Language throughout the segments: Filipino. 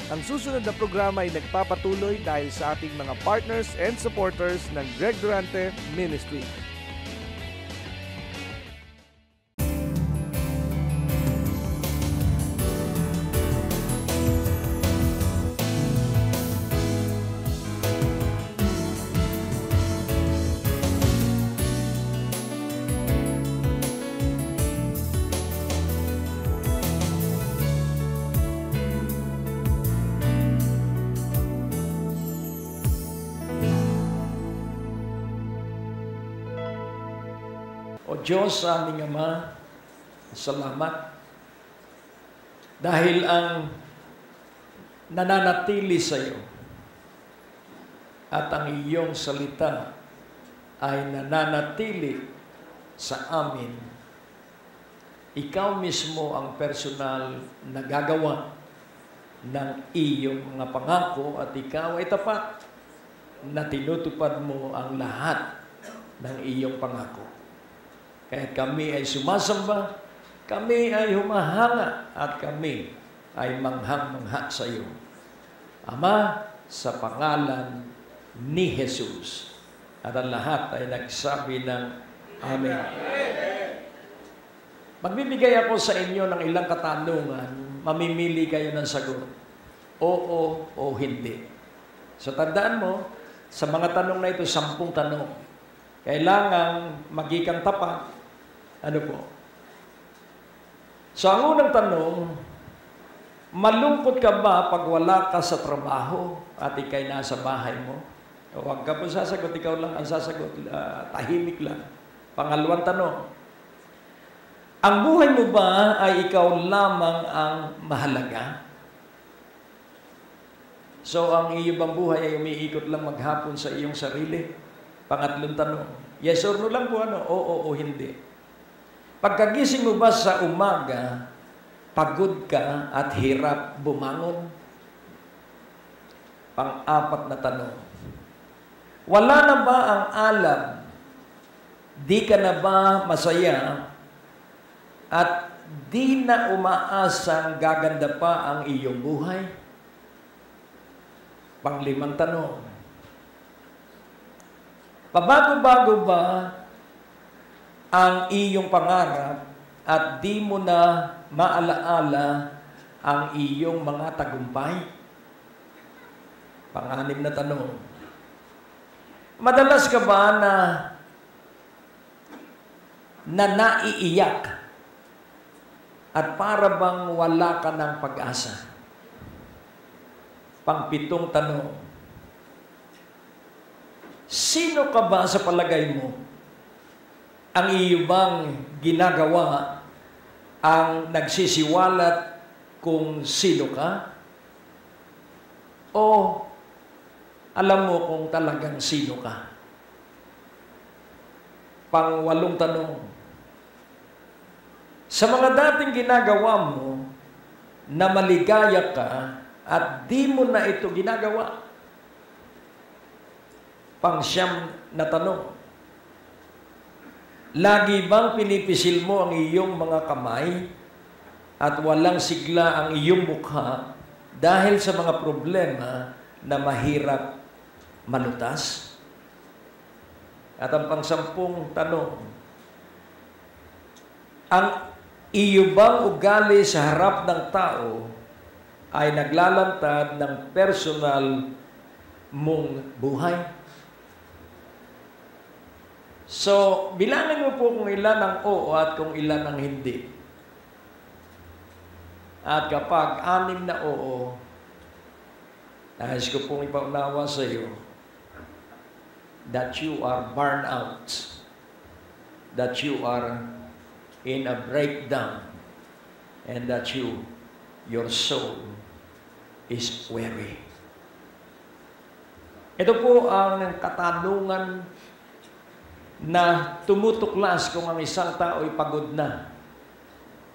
Ang susunod na programa ay nagpapatuloy dahil sa ating mga partners and supporters ng Greg Durante Ministry. O Diyos, aming Ama, salamat. Dahil ang nananatili sa iyo at ang iyong salita ay nananatili sa amin. Ikaw mismo ang personal na gagawa ng iyong mga pangako at ikaw ay tapat na tinutupad mo ang lahat ng iyong pangako. Kaya kami ay sumasamba, kami ay humahanga, at kami ay manghang-mangha sa iyo. Ama, sa pangalan ni Jesus. At ang lahat ay nagsabi ng Amen. Magbibigay ako sa inyo ng ilang katanungan, mamimili kayo ng sagot. Oo o hindi. So tandaan mo, sa mga tanong na ito, 10 tanong. Kailangang magikang tapat. Ano po? So, ang unang tanong, malungkot ka ba pag wala ka sa trabaho at ikay nasa bahay mo? O huwag ka po sasagot, ikaw lang ang sasagot, tahimik lang. Pangalawang tanong, ang buhay mo ba ay ikaw lamang ang mahalaga? So, ang iyong bang buhay ay umiikot lang maghapon sa iyong sarili? Pangatlong tanong, yes or no lang po ano? Oo o hindi. Pagkagising mo ba sa umaga, pagod ka at hirap bumangon? Pang-apat na tanong, wala na ba ang alam? Di ka na ba masaya? At di na umaasang gaganda pa ang iyong buhay? Pang-5 tanong, pabago-bago ba ang iyong pangarap at di mo na maalaala ang iyong mga tagumpay? Pang-6 na tanong, madalas ka ba na naiiyak at para bang wala ka ng pag-asa? Pang-7 tanong, sino ka ba sa palagay mo? Ang iyo bang ginagawa ang nagsisiwalat kung sino ka? O alam mo kung talagang sino ka? Pang-8 tanong, sa mga dating ginagawa mo na maligaya ka at di mo na ito ginagawa? Pang-9 na tanong, lagi bang pinipisil mo ang iyong mga kamay at walang sigla ang iyong mukha dahil sa mga problema na mahirap malutas? At ang pang-10 tanong, ang iyo bang ugali sa harap ng tao ay naglalantad ng personal mong buhay? So, bilangin mo po kung ilan ang oo at kung ilan ang hindi. At kapag 6 na oo, nais ko pong ipaunawa sa iyo that you are burned out, that you are in a breakdown, and that your soul is weary. Ito po ang katanungan na tumutuklas kung ang isang tao ay pagod na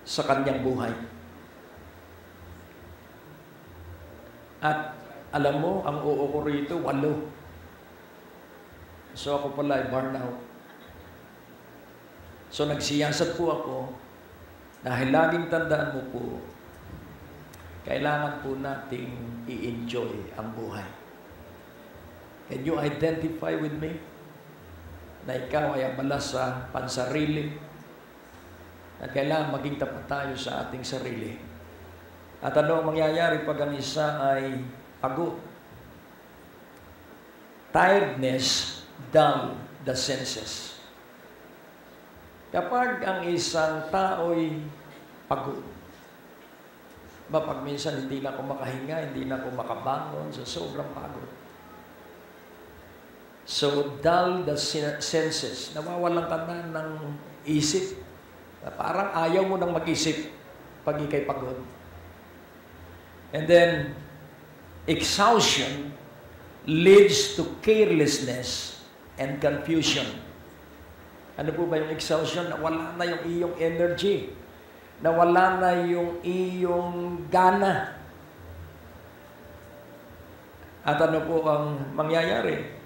sa kanyang buhay. At alam mo, ang oo ko rito, 8. So ako pala ay burnout. So nagsiyasat po ako dahil laging tandaan mo po, kailangan po nating i-enjoy ang buhay. Can you identify with me? Na ikaw ay abala sa pansarili at kailangan maging tapat tayo sa ating sarili. At ano ang mangyayari pag ang isa ay pagod? Tiredness dull the senses. Kapag ang isang tao'y pagod, pag minsan hindi na ako makahinga, hindi na ako makabangon sa sobrang pagod. So, dull the senses. Nawawalan ka na ng isip. Parang ayaw mo nang mag-isip pag ikay pagod. And then, exhaustion leads to carelessness and confusion. Ano po ba yung exhaustion? Nawala na yung iyong energy. Nawala na yung iyong gana. At ano po ang mangyayari?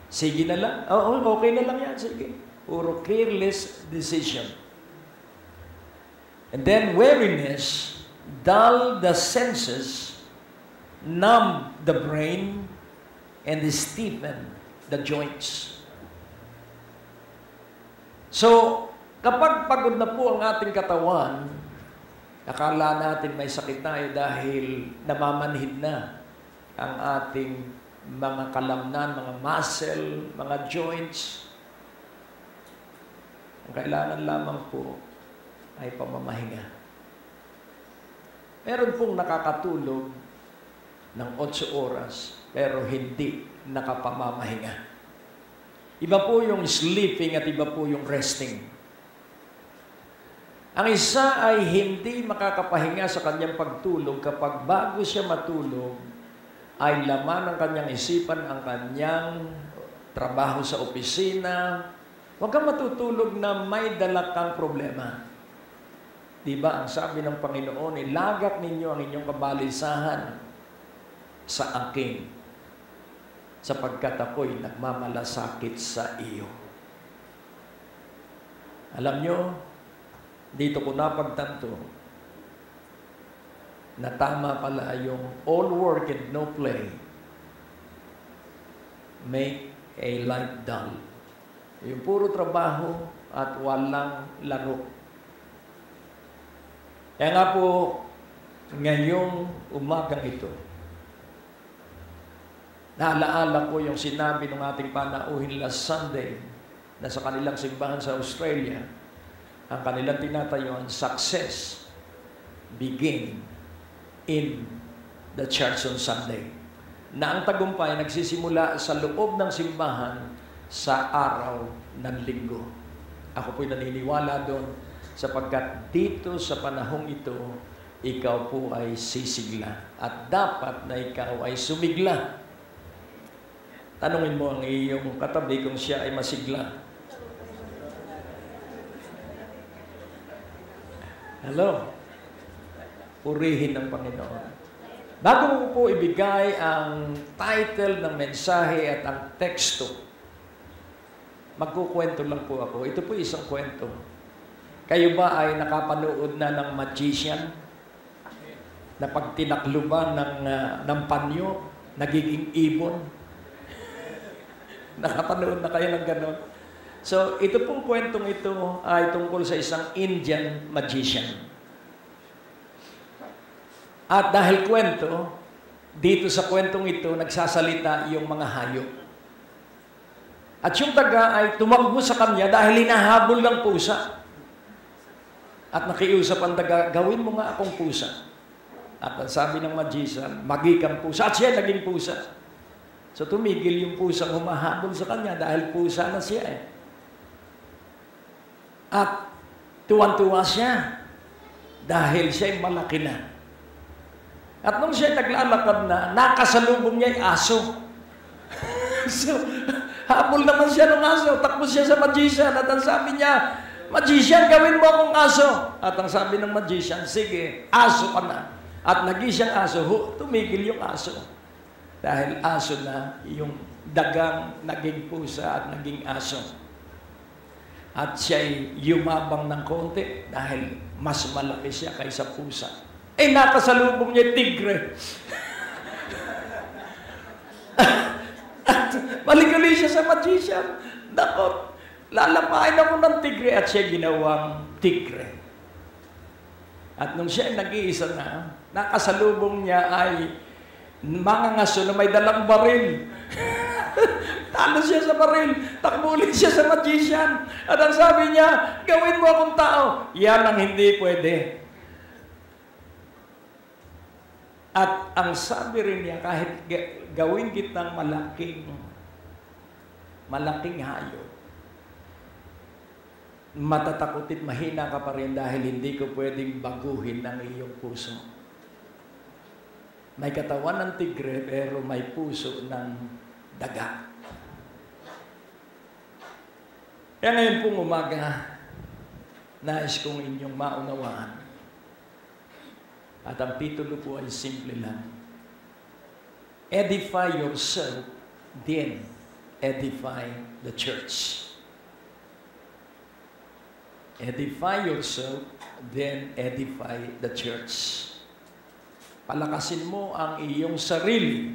Sige na lang. Oo, okay na lang yan. Sige. Puro careless decision. And then weariness, dull the senses, numb the brain, and stiffen the joints. So, kapag pagod na po ang ating katawan, akala natin may sakit tayo dahil namamanhid na ang ating mga kalamnan, mga muscle, mga joints. Ang kailangan lamang po ay pamamahinga. Meron pong nakakatulog ng 8 oras, pero hindi nakapamamahinga. Iba po yung sleeping at iba po yung resting. Ang isa ay hindi makakapahinga sa kanyang pagtulog kapag bago siya matulog, ay laman ng kanyang isipan ang kanyang trabaho sa opisina. Huwag kang matutulog na may dala kang problema. Diba, ang sabi ng Panginoon, ilagak ninyo ang inyong kabalisahan sa akin, sapagkat ako'y nagmamalasakit sa iyo. Alam nyo, dito ko napagtanto na tama pala yung all work and no play make a life dull. Yung puro trabaho at walang laro. Kaya nga po, ngayong umagang ito, naalaala ko yung sinabi ng ating panauhin last Sunday na sa kanilang simbahan sa Australia, ang kanilang tinatayuan, success begin in the church on Sunday. Na ang tagumpay nagsisimula sa loob ng simbahan sa araw ng linggo. Ako po'y naniniwala doon sapagkat dito sa panahong ito, ikaw po ay sisigla at dapat na ikaw ay sumigla. Tanungin mo ang iyong katabi kung siya ay masigla. Hello? Purihin ng Panginoon. Bago ko po ibigay ang title ng mensahe at ang teksto, magkukwento lang po ako. Ito po isang kwento. Kayo ba ay nakapanood na ng magician? Na pag tinakluban ng panyo, nagiging ibon? Nakapanood na kayo ng ganon? So, ito pong kwentong ito ay tungkol sa isang Indian magician. At dahil kwento, dito sa kwentong ito, nagsasalita yung mga hayop. At yung taga ay tumakbo sa kanya dahil hinahabol ng pusa. At nakiusap ang taga, gawin mo nga akong pusa. At ang sabi ng magician, magikang pusa. At siya naging pusa. So tumigil yung pusang humahabol sa kanya dahil pusa na siya eh. At tuwan-tuwa siya dahil siya'y malaki na. At nung siya'y naglalakad na, nakasalubong niya yung aso. So, habol naman siya ng aso. Takbo siya sa magician at ang sabi niya, magician, gawin mo akong aso. At ang sabi ng magician, sige, aso ka na. At naging siyang aso, tumigil yung aso. Dahil aso na, yung dagang naging pusa at naging aso. At siya'y yumabang ng konti dahil mas malaki siya kaysa pusa. nakasalubong niya yung tigre. At maligali siya sa magician. Nako, lalapain ako ng tigre at siya ginawang tigre. At nung siya nag-iisa na, nakasalubong niya ay mga ngaso na may dalang baril. Talo siya sa baril, takbo ulit siya sa magician. At ang sabi niya, gawin mo akong tao. Yan ang hindi pwede. At ang sabi rin niya, kahit gawin kitang malaking hayop, matatakotit, mahina ka pa rin dahil hindi ko pwedeng baguhin ang iyong puso. May katawan ng tigre, pero may puso ng daga. Kaya ngayon pong umaga, nais kong inyong maunawaan. At ang titulo po ay simple lang. Edify yourself, then edify the church. Edify yourself, then edify the church. Palakasin mo ang iyong sarili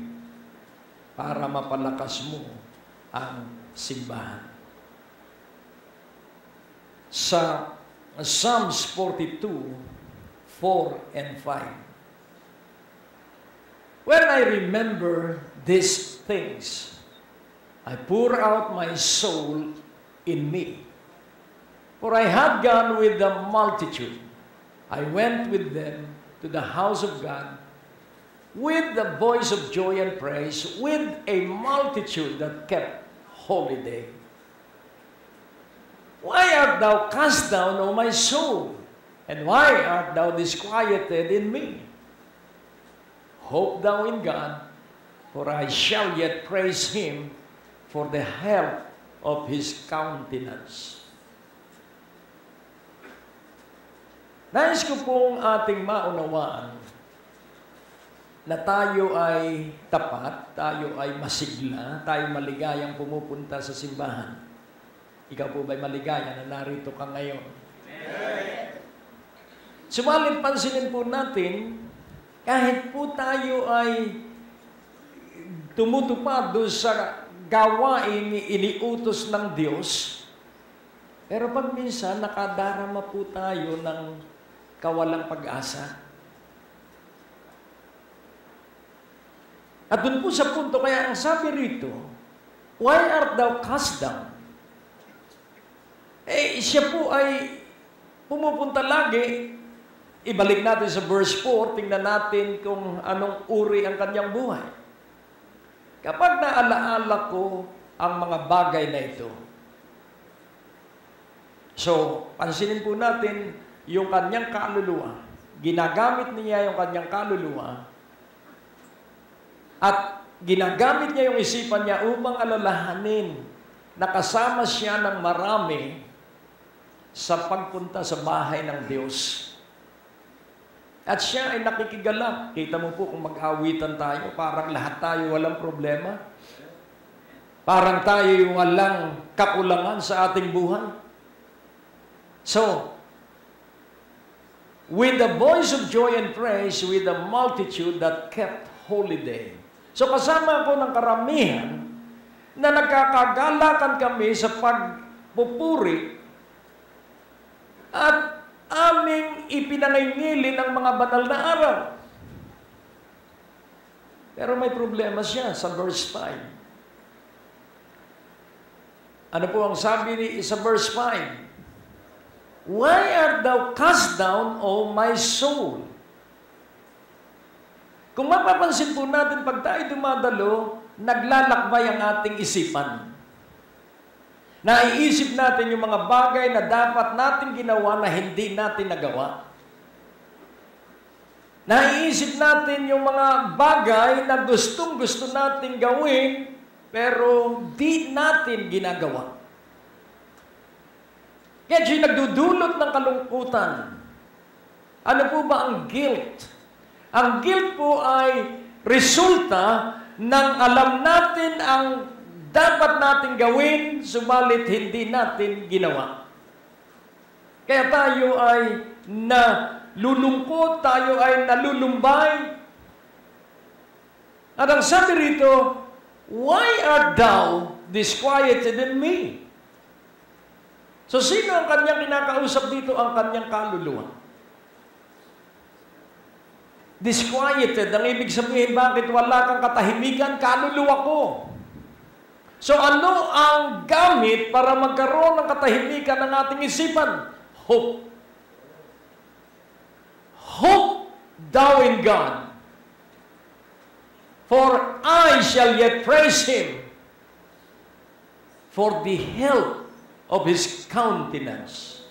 para mapalakas mo ang simbahan. Sa Psalms 42, 4 and 5. When I remember these things, I pour out my soul in me. For I had gone with the multitude. I went with them to the house of God with the voice of joy and praise, with a multitude that kept holy day. Why art thou cast down, O my soul? And why art thou disquieted in me? Hope thou in God, for I shall yet praise him for the help of his countenance. Nais ko pong ating maunawaan na tayo ay tapat, tayo ay masigla, tayo maligayang pumupunta sa simbahan. Ikaw po ba'y maligaya na narito ka ngayon? Subalit pansinin po natin, kahit po tayo ay tumutupad doon sa gawain iniutos ng Diyos, pero pag minsan nakadarama po tayo ng kawalang pag-asa. At doon po sa punto, kaya ang sabi rito, why art thou cast down? Siya po ay pumupunta lagi. Ibalik natin sa verse 4, tingnan natin kung anong uri ang kanyang buhay. Kapag naalaala ko ang mga bagay na ito, so, pansinin po natin yung kanyang kaluluwa. Ginagamit niya yung kanyang kaluluwa at ginagamit niya yung isipan niya upang alalahanin na kasama siya ng marami sa pagpunta sa bahay ng Diyos. At siya ay nakikigalak. Kita mo po kung mag-awitan tayo, parang lahat tayo walang problema. Parang tayo yung walang kakulangan sa ating buhay. So, with the voice of joy and praise, with the multitude that kept holy day. So, kasama po ng karamihan na nagkakagalakan kami sa pagpupuri at aming ipinaningilin ang mga banal na araw. Pero may problema siya sa verse 5. Ano po ang sabi sa verse 5? Why art thou cast down, O my soul? Kung mapapansin po natin, pag tayo dumadalo, naglalakbay ang ating isipan. Naiisip natin yung mga bagay na dapat natin ginawa na hindi natin nagawa. Naiisip natin yung mga bagay na gustong-gusto natin gawin, pero di natin ginagawa. Kaya siya nagdudulot ng kalungkutan. Ano po ba ang guilt? Ang guilt po ay resulta ng alam natin ang dapat natin gawin, subalit hindi natin ginawa. Kaya tayo ay nalulungkot, tayo ay nalulumbay. At ang sabi rito, why art thou disquieted in me? So sino ang kanyang kinakausap dito? Ang kanyang kaluluwa. Disquieted, ang ibig sabihin, bakit wala kang katahimikan? Kaluluwa ko. So ano ang gamit para magkaroon ng katahimikan ng ating isipan? Hope. Hope thou in God, for I shall yet praise Him for the health of His countenance.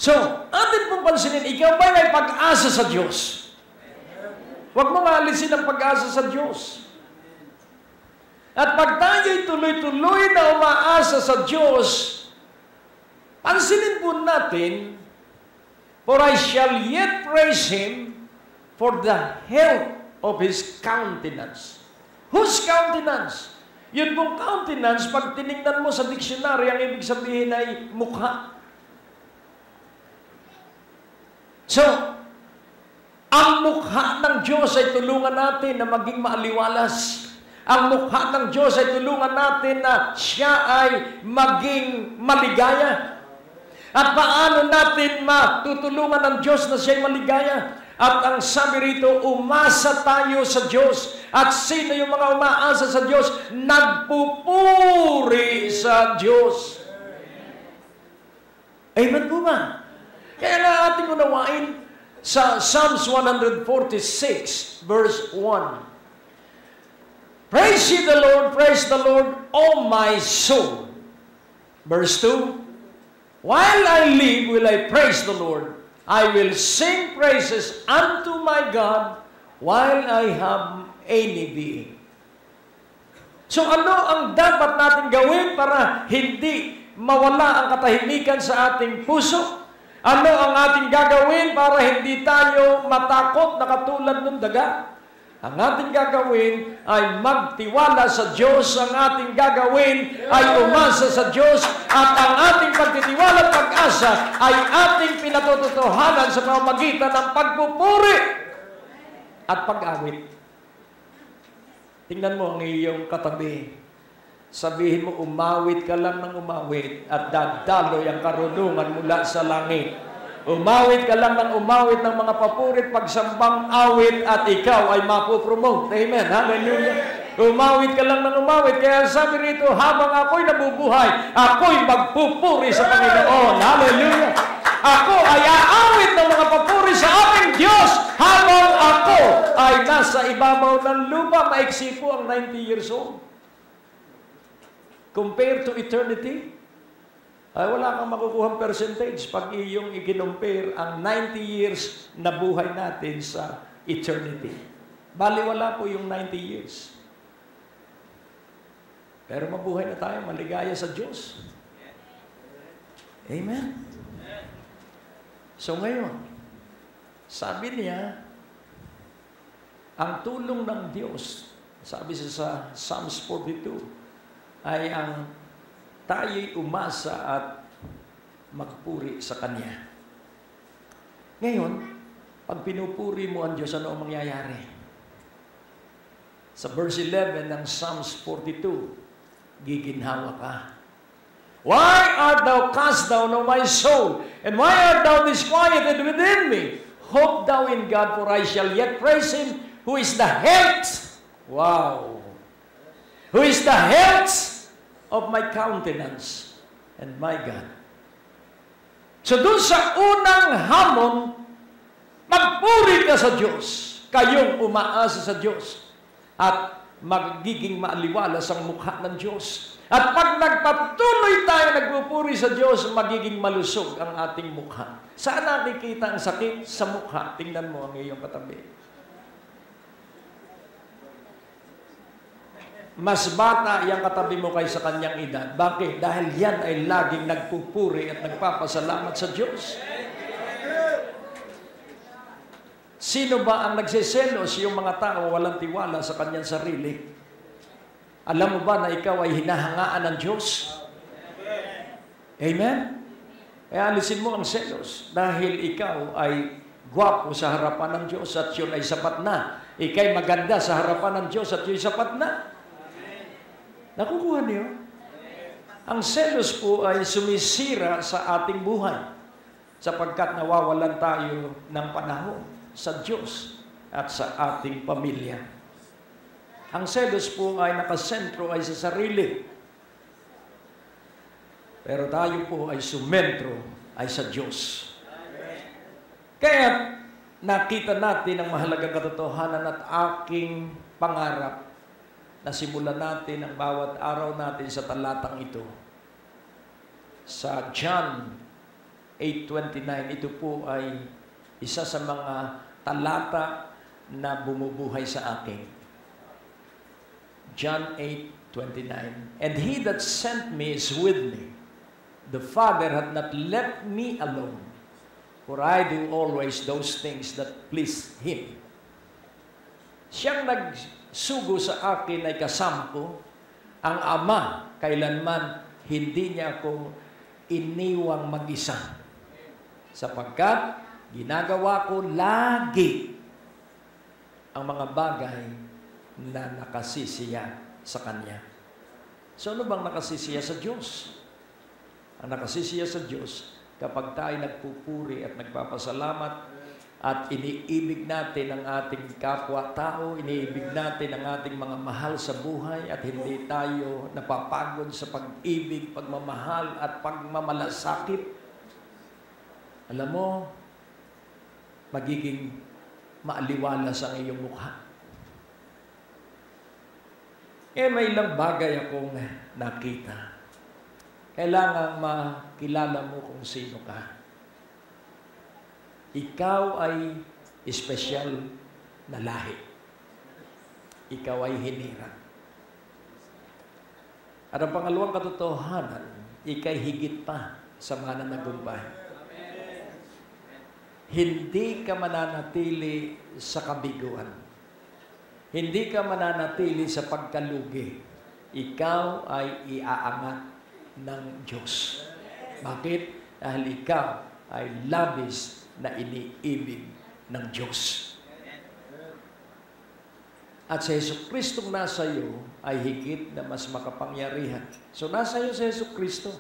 So, atin pong pansinin, ikaw ba may pag-asa sa Diyos? Huwag mong alisin ang pag-asa sa Diyos. At pag tayo'y tuloy-tuloy na umaasa sa Diyos, pansinin po natin, for I shall yet praise Him for the health of His countenance. Whose countenance? Yun pong countenance, pag tinignan mo sa dictionary, ang ibig sabihin ay mukha. So, ang mukha ng Diyos ay tulungan natin na maging maaliwalas. Ang mukha ng Diyos ay tulungan natin na siya ay maging maligaya. At paano natin matutulungan ng Diyos na siya ay maligaya? At ang sabi rito, umasa tayo sa Diyos. At sino yung mga umaasa sa Diyos? Nagpupuri sa Diyos. Amen po ba? Kaya nga ating unawain sa Psalms 146, verse 1. Praise ye the Lord, O my soul. Verse 2, while I live, will I praise the Lord. I will sing praises unto my God while I have any being. So ano ang dapat natin gawin para hindi mawala ang katahimikan sa ating puso? Ano ang ating gagawin para hindi tayo matakot na katulad ng daga? Ang ating gagawin ay magtiwala sa Diyos. Ang ating gagawin ay umasa sa Diyos. At ang ating pagtitiwala at pag-asa ay ating pinatututuhanan sa pamamagitan ng pagpupuri at pag-awit. Tingnan mo ang iyong katabi. Sabihin mo, umawit ka lang ng umawit at dadaloy ang karunungan mula sa langit. Umawit ka lang ng umawit ng mga papurit, pagsambang awit at ikaw ay mapupromote. Amen. Hallelujah. Umawit ka lang ng umawit. Kaya sabi rito, habang ako'y nabubuhay, ako'y magpupuri sa Panginoon. Hallelujah. Ako ay aawit ng mga papuri sa aking Diyos habang ako ay nasa ibabaw ng lupa. Maiksi po ang 90 years old. Compared to eternity, ay wala kang makukuhang percentage pag iyong i-compare ang 90 years na buhay natin sa eternity. Bali, wala po yung 90 years. Pero mabuhay na tayo, maligaya sa Diyos. Amen? So ngayon, sabi niya, ang tulong ng Diyos, sabi siya sa Psalms 42, ay ang tayo'y umasa at magpuri sa Kanya. Ngayon, pag pinupuri mo ang Diyos, ano ang mangyayari? Sa verse 11 ng Psalms 42, giginhawa ka. Why art thou cast down, O my soul? And why art thou disquieted within me? Hope thou in God, for I shall yet praise Him, who is the health. Wow! Who is the health of my countenance and my God. So doon sa unang hamon, magpuri ka sa Diyos. Kayong umaasa sa Diyos. At magiging maaliwalas ang mukha ng Diyos. At pag nagpatuloy tayo nagpupuri sa Diyos, magiging malusog ang ating mukha. Saan nakikita ang sakit? Sa mukha. Tingnan mo ang iyong katabi. Mas bata yung katabi mo kaysa kanyang edad. Bakit? Dahil yan ay laging nagpupuri at nagpapasalamat sa Diyos. Sino ba ang nagsiselos? Yung mga tao walang tiwala sa kanyang sarili. Alam mo ba na ikaw ay hinahangaan ng Diyos? Amen? Kaya alisin mo ang selos dahil ikaw ay gwapo sa harapan ng Diyos at yun ay sapat na. Ika'y maganda sa harapan ng Diyos at yun ay sapat na. Nakukuha niyo? Ang selos po ay sumisira sa ating buhay sapagkat nawawalan tayo ng panahon sa Diyos at sa ating pamilya. Ang selos po ay nakasentro ay sa sarili. Pero tayo po ay sumentro ay sa Diyos. Kaya nakita natin ang mahalagang katotohanan at aking pangarap na simulan natin ang bawat araw natin sa talatang ito. Sa John 8:29, ito po ay isa sa mga talata na bumubuhay sa akin. John 8:29, and he that sent me is with me. The Father hath not left me alone, for I do always those things that please Him. Siyang nagsugo sa akin ay kasama ko. Ang Ama, kailanman hindi niya ako iniwang mag-isa. Sapagkat ginagawa ko lagi ang mga bagay na nakasisiya sa Kanya. So ano bang nakasisiya sa Diyos? Ang nakasisiya sa Diyos, kapag tayo nagpupuri at nagpapasalamat at iniibig natin ang ating kapwa-tao, iniibig natin ang ating mga mahal sa buhay at hindi tayo napapagod sa pag-ibig, pagmamahal at pagmamalasakit, alam mo, magiging maaliwalas ang iyong mukha. May ilang bagay akong nakita. Kailangan makilala mo kung sino ka. Ikaw ay espesyal na lahi. Ikaw ay hinirang. At ang pangalawang katotohanan, ika'y higit pa sa mananagumpay. Hindi ka mananatili sa kabiguan. Hindi ka mananatili sa pagkalugi. Ikaw ay iaangat ng Diyos. Bakit? Dahil ikaw ay labis na iniibig ng Diyos. At sa Jesucristong nasa iyo ay higit na mas makapangyarihan. So nasa iyo si Jesucristo.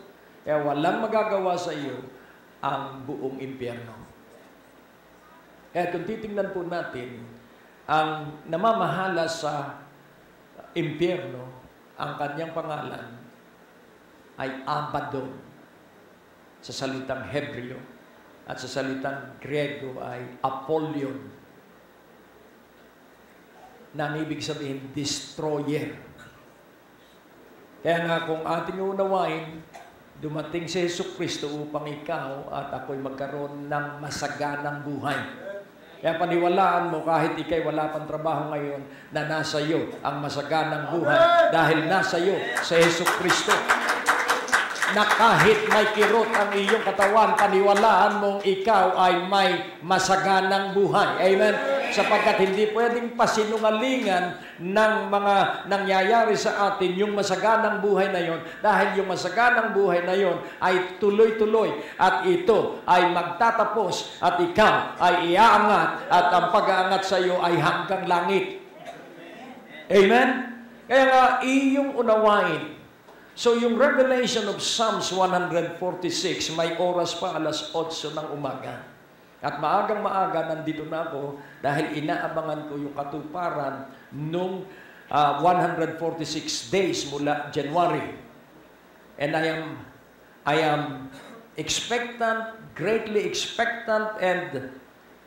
Kaya walang magagawa sa iyo ang buong impyerno. Kaya kung titingnan po natin, ang namamahala sa impyerno, ang kanyang pangalan ay Abaddon sa salitang Hebreo at sa salitang Grego ay Apollyon na ang ibig sabihin destroyer. Kaya nga kung ating unawain, dumating si Jesucristo upang ikaw at ako'y magkaroon ng masaganang buhay. Kaya paniwalaan mo kahit ikay wala pang trabaho ngayon na nasa iyo ang masaganang buhay dahil nasa iyo si Jesucristo. Na kahit may kirot ang iyong katawan, paniwalaan mong ikaw ay may masaganang buhay. Amen? Sapagkat hindi pwedeng pasinungalingan ng mga nangyayari sa atin yung masaganang buhay na yon dahil yung masaganang buhay na yon ay tuloy-tuloy at ito ay magtatapos at ikaw ay iaangat at ang pag-aangat sa iyo ay hanggang langit. Amen? Kaya nga, iyong unawain. So, yung revelation of Psalms 146, may oras pa, 8:00 ng umaga. At maagang-maaga, nandito na ako dahil inaabangan ko yung katuparan nung 146 days mula January. And I am expectant, greatly expectant, and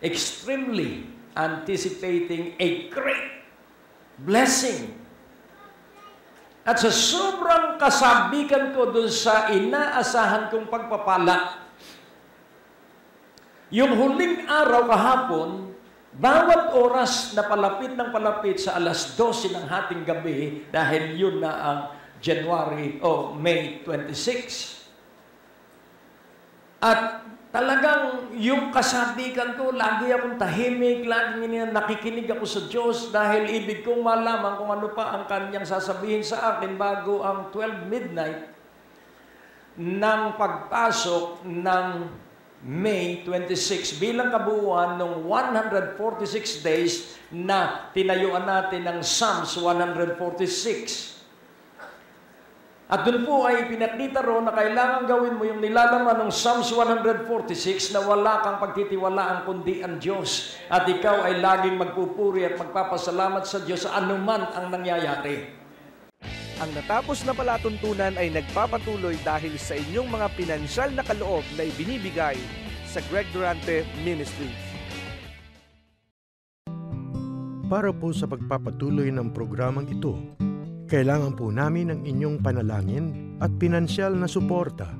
extremely anticipating a great blessing. At sa sobrang kasabikan ko dun sa inaasahan kong pagpapala, yung huling araw kahapon, bawat oras na palapit ng palapit sa 12:00 ng hating gabi, dahil yun na ang May 26. At talagang yung kasabikan ko, lagi akong tahimik, lagi nakikinig ako sa Diyos dahil ibig kong malaman kung ano pa ang kanyang sasabihin sa akin bago ang 12 midnight. ng pagpasok ng May 26 bilang kabuuan ng 146 days na tinayuan natin ng Psalms 146. At doon po ay pinakita roon na kailangan gawin mo yung nilalaman ng Psalms 146 na wala kang pagtitiwalaan kundi ang Diyos. At ikaw ay laging magpupuri at magpapasalamat sa Diyos sa anuman ang nangyayari. Ang natapos na palatuntunan ay nagpapatuloy dahil sa inyong mga pinansyal na kaloob na ibinibigay sa Greg Durante Ministries. Para po sa pagpapatuloy ng programang ito, kailangan po namin ang inyong panalangin at pinansyal na suporta.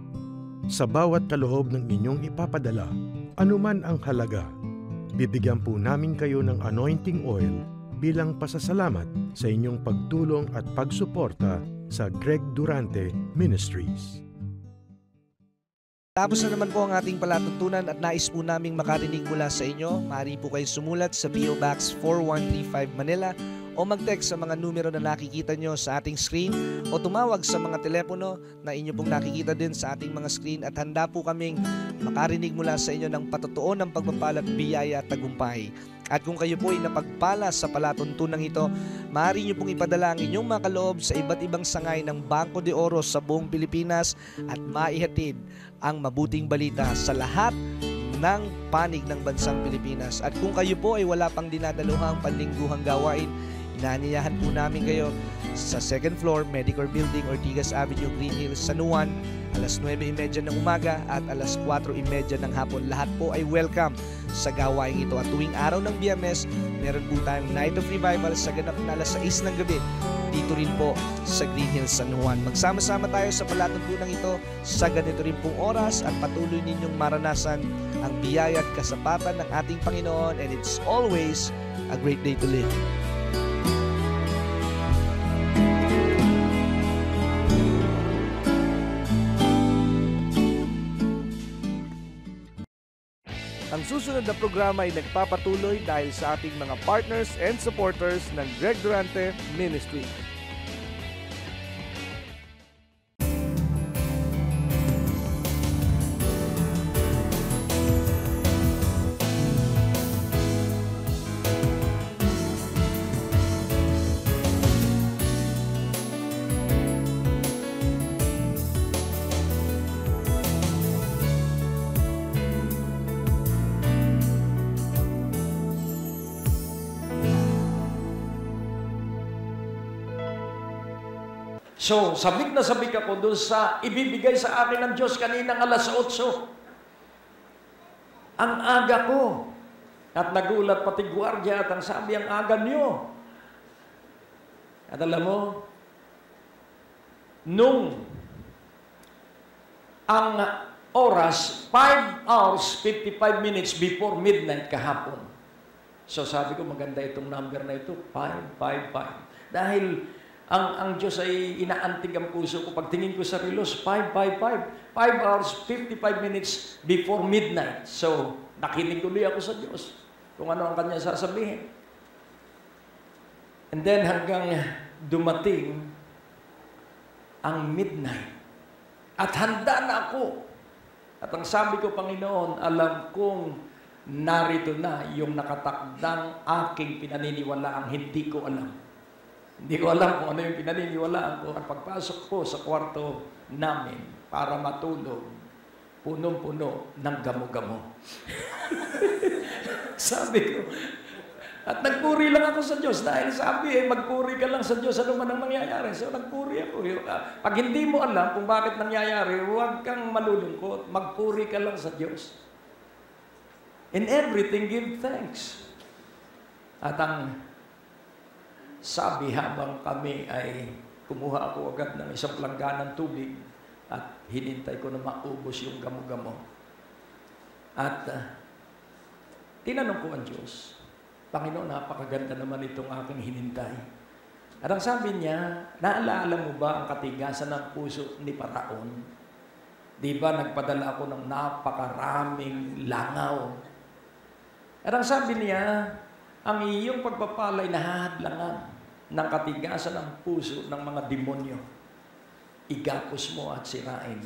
Sa bawat kaloob ng inyong ipapadala, anuman ang halaga, bibigyan po namin kayo ng anointing oil bilang pasasalamat sa inyong pagtulong at pagsuporta sa Greg Durante Ministries. Tapos na naman po ang ating palatuntunan at nais po naming makarinig mula sa inyo. Maaari po kayo sumulat sa PO Box 4135 Manila o mag-text sa mga numero na nakikita nyo sa ating screen o tumawag sa mga telepono na inyo pong nakikita din sa ating mga screen at handa po kaming makarinig mula sa inyo ng patotoo ng pagpapalat, biyaya at tagumpay. At kung kayo po ay napagpala sa palatuntunang ito, maaari nyo pong ipadala ang inyong mga kaloob sa iba't ibang sangay ng Bangko de Oro sa buong Pilipinas at maihatid ang mabuting balita sa lahat ng panig ng bansang Pilipinas. At kung kayo po ay wala pang dinadaluhang panlingguhang gawain, inaanyayahan po namin kayo sa second floor, Medicare Building, Ortigas Avenue, Green Hills, San Juan, alas 9:30 ng umaga at alas 4:30 ng hapon. Lahat po ay welcome sa gawain ito. At tuwing araw ng Biyernes, meron po tayong Night of Revival sa ganap na alas 6 ng gabi. Dito rin po sa Green Hills, San Juan. Magsama-sama tayo sa palatuntunan ito sa ganito rin pong oras at patuloy ninyong maranasan ang biyaya at kasapatan ng ating Panginoon, and it's always a great day to live. Ang susunod na programa ay nagpapatuloy dahil sa ating mga partners and supporters ng Greg Durante Ministry. So, sabik na sabik ako doon sa ibibigay sa akin ng Diyos kaninang alas 8. Ang aga ko. At nagulat pati gwardiya at ang sabi, ang aga niyo. At alam mo, nung ang oras, 5 hours, 55 minutes before midnight kahapon. So sabi ko, maganda itong number na ito, 555. Dahil ang Diyos ay inaantig ang puso ko. Pagtingin ko sa relos, 555. 5 hours, 55 minutes before midnight. So, nakinig tuloy ako sa Diyos kung ano ang Kanya sasabihin. And then hanggang dumating ang midnight. At handa na ako. At ang sabi ko, Panginoon, alam kong narito na yung nakatakdang aking pinaniniwalaang hindi ko alam. Hindi ko alam kung ano yung pinaniniwalaan ko. At pagpasok ko sa kwarto namin para matulog, punong-puno ng gamo-gamo. Sabi ko, at nagpuri lang ako sa Diyos dahil sabi magpuri ka lang sa Diyos, ano man ang nangyayari. So nagpuri ako. Pag hindi mo alam kung bakit nangyayari, huwag kang malulungkot. Magpuri ka lang sa Diyos. In everything, give thanks. At ang sabi habang kami ay kumuha ako agad ng isang langganang tubig at hinintay ko na maubos yung gamo-gamo. At tinanong ko ang Diyos, Panginoon, napakaganda naman itong aking hinintay. At ang sabi niya, naalala mo ba ang katigasan ng puso ni Paraon? Di ba nagpadala ako ng napakaraming langaw? At ang sabi niya, ang iyong pagpapalay nahahadlangan ng katigasan ng puso ng mga demonyo. Igapos mo at sirain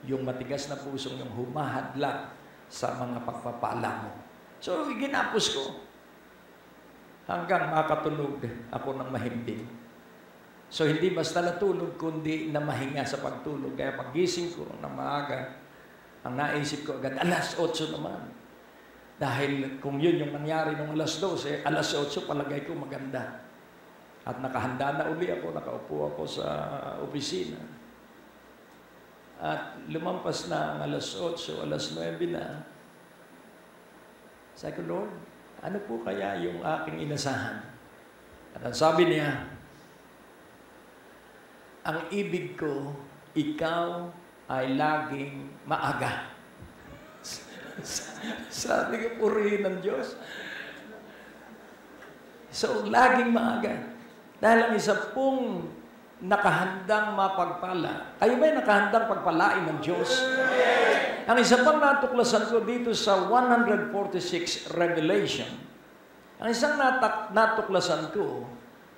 yung matigas na pusong yung humahadlang sa mga pagpapala mo. So, ginapos ko. Hanggang makatulog ako ng mahimbing. So, hindi basta natulog, kundi na mahinga sa pagtulog. Kaya paggising ko ng maaga, ang naisip ko agad, alas 8 naman. Dahil kung yun yung nangyari nung alas 12, alas 8 palagay ko maganda. At nakahanda na uli ako, nakaupo ako sa opisina. At lumampas na ang alas 8, alas 9 na. Sabi ko, Lord, ano po kaya yung aking inasahan? At ang sabi niya, ang ibig ko, ikaw ay laging maaga. Sabi ko, purihin ng Diyos. So, laging maaga. Dahil ang isa pong nakahandang mapagpala. Kayo ba'y nakahandang pagpalain ng Diyos? Ang isa pang natuklasan ko dito sa 146 Revelation, ang isang natuklasan ko,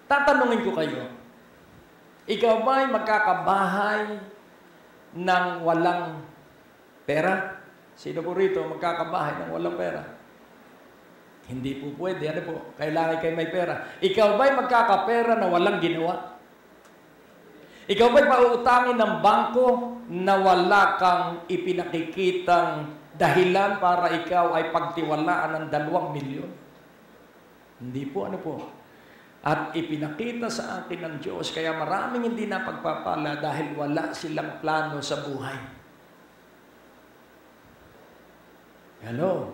tatanungin ko kayo, ikaw ba'y magkakabahay ng walang pera? Sino po rito magkakabahay ng walang pera? Hindi po pwede. Ano po? Kailangan kayo may pera. Ikaw ba'y magkakapera na walang ginawa? Ikaw ba'y pauutangin ng bangko na wala kang ipinakikitang dahilan para ikaw ay pagtiwalaan ng 2 milyon? Hindi po. Ano po? At ipinakita sa akin ng Diyos, kaya maraming hindi na pagpapala dahil wala silang plano sa buhay. Hello?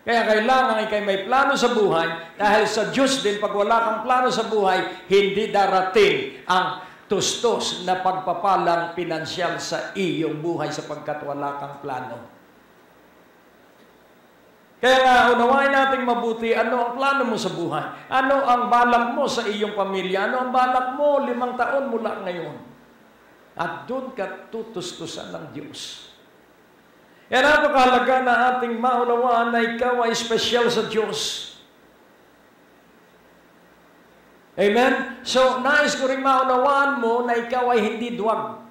Kaya kailangan ikay may plano sa buhay dahil sa Diyos din, pag wala kang plano sa buhay, hindi darating ang tustos na pagpapalang pinansyal sa iyong buhay sapagkat wala kang plano. Kaya nga, unawain natin mabuti, ano ang plano mo sa buhay? Ano ang balak mo sa iyong pamilya? Ano ang balak mo 5 taon mula ngayon? At doon ka tutustusan ng Diyos. Kaya napakahalaga na ating maunawaan na ikaw ay special sa Diyos. Amen? So, nais ko rin maunawaan mo na ikaw ay hindi duwag.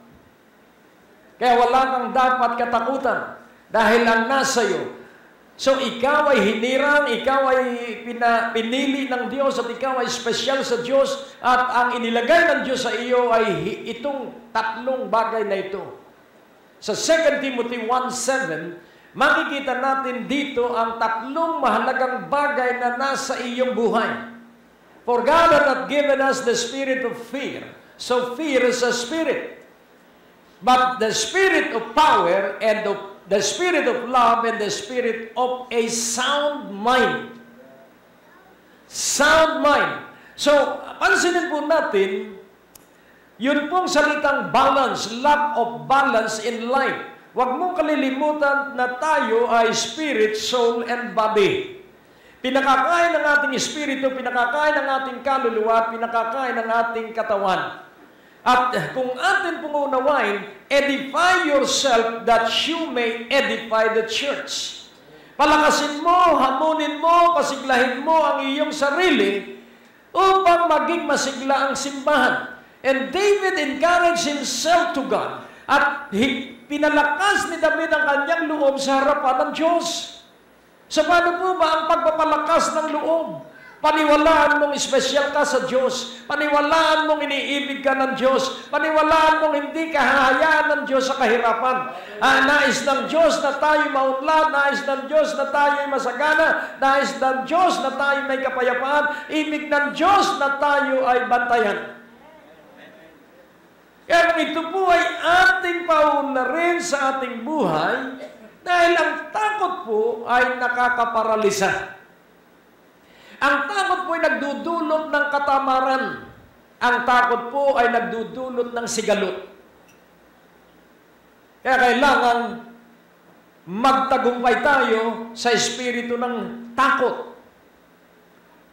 Kaya wala kang dapat katakutan dahil ang nasa iyo. So, ikaw ay hinirang, ikaw ay pinili ng Diyos at ikaw ay special sa Diyos at ang inilagay ng Diyos sa iyo ay itong 3 bagay na ito. Sa 2 Timothy 1:7, makikita natin dito ang 3 mahalagang bagay na nasa iyong buhay. For God hath not given us the spirit of fear. So fear is a spirit. But the spirit of power and the spirit of love and the spirit of a sound mind. Sound mind. So, pansinin po natin, yun pong salitang balance, lack of balance in life. Huwag mong kalilimutan na tayo ay spirit, soul, and body. Pinakakain ng ating espiritu, pinakakain ng ating kaluluwa, pinakakain ng ating katawan. At kung atin pong unawain, edify yourself that you may edify the church. Palakasin mo, hamunin mo, pasiglahin mo ang iyong sarili upang maging masigla ang simbahan. And David encouraged himself to God. At pinalakas ni David ang kanyang loob sa harapan ng Diyos. So paano po ba ang pagpapalakas ng loob? Paniwalaan mong espesyal ka sa Diyos. Paniwalaan mong iniibig ka ng Diyos. Paniwalaan mong hindi ka hahayaan ng Diyos sa kahirapan. Nais ng Diyos na tayo maunlad. Nais ng Diyos na tayo masagana. Nais ng Diyos na tayo may kapayapaan. Ibig ng Diyos na tayo ay bantayan. Kaya ito po ay ating pauna rin sa ating buhay dahil ang takot po ay nakakaparalisa. Ang takot po ay nagdudulot ng katamaran. Ang takot po ay nagdudulot ng sigalot. Kaya kailangan magtagumpay tayo sa espiritu ng takot.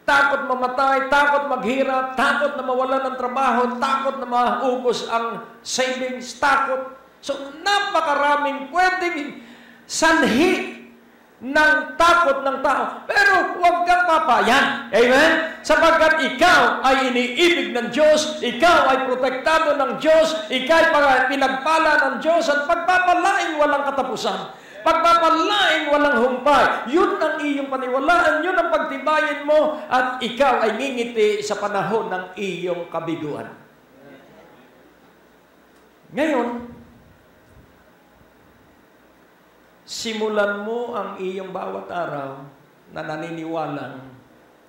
Takot mamatay, takot maghirap, takot na mawalan ng trabaho, takot na maubos ang savings, takot. So, napakaraming pwedeng sanhi ng takot ng tao. Pero huwag kang papayan. Amen? Sapagkat ikaw ay iniibig ng Diyos, ikaw ay protektado ng Diyos, ikaw ay pinagpala ng Diyos, at pagpapalain walang katapusan. Pagpapalain walang humpay. Yun ang iyong paniwalaan, yun ang pagtibayin mo, at ikaw ay ngingiti sa panahon ng iyong kabiguan. Ngayon, simulan mo ang iyong bawat araw na naniniwalang